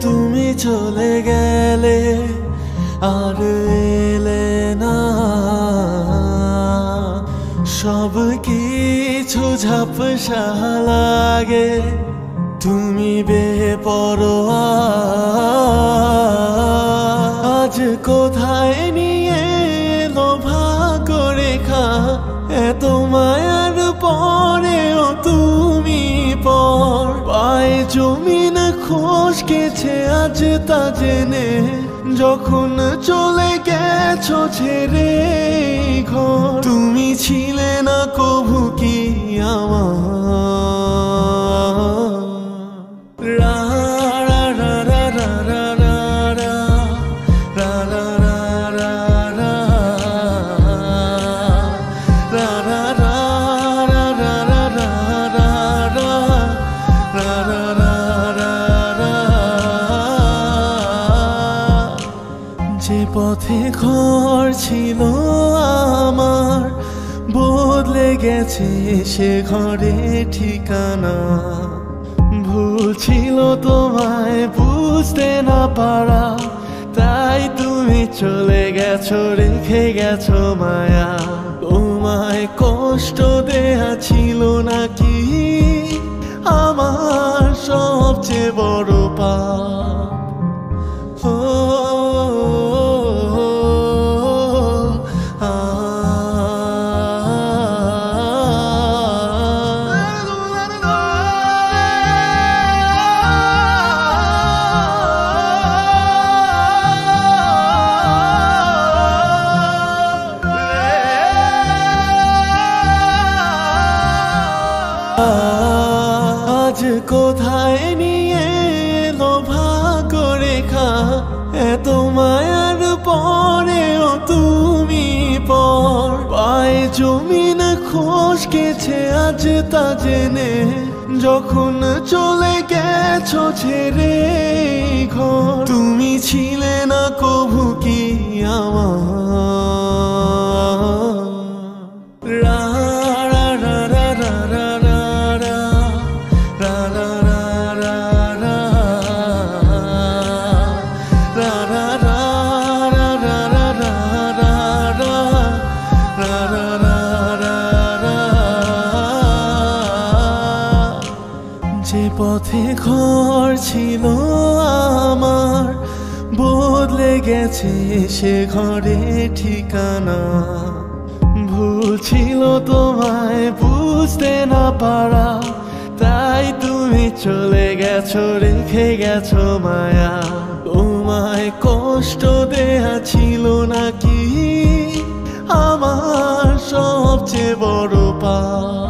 তুমি চলে গেলে আর এলে না, সব কিছু ঝাপসা লাগে, তুমি বেপরোয়া। আজ কোথায় নিয়ে এলো ভাগ্য রেখা, এত মায়ার পরেও তুমি পর। পায়ে জমিন খসকেছে আজ তা জেনে, যখন চলে গেছো ছেড়ে ঘর। তুমি ছিলে না কভু কি আমার, রা রা রা রা রা রা রা রা রা রা রা রা রা রা রা রা রা রা। যে পথে ঘর ছিল আমার, বদলে গেছে সে ঘরে ঠিকানা। ভুল ছিল তোমায় বুঝতে না পারা, তাই তুমি চলে গেছো রেখে গেছো মায়া। তোমায় কষ্ট দেয়া ছিল নাকি আমার সবচেয়ে বড় পাপ। আজ কোথায় নিয়ে এলো ভাগ্য রেখা, এত মায়ার পরেও তুমি পর। পায়ে জমিন খসকেছে আজ তা জেনে, যখন চলে গেছো ছেড়ে ঘর। তুমি ছিলে না কভু কি আমার, রা রা রা রা রা রা রা রা রা রা রা রা রা রা। যে পথে ঘর ছিল আমার, বদলে গেছে সে ঘরে ঠিকানা। ভুল ছিল তোমায় বুঝতে না পারা, তাই তুমি চলে গেছো রেখে গেছো মায়া। তোমায় কষ্ট দেয়া ছিল নাকি আমার সবচেয়ে বড় পাপ।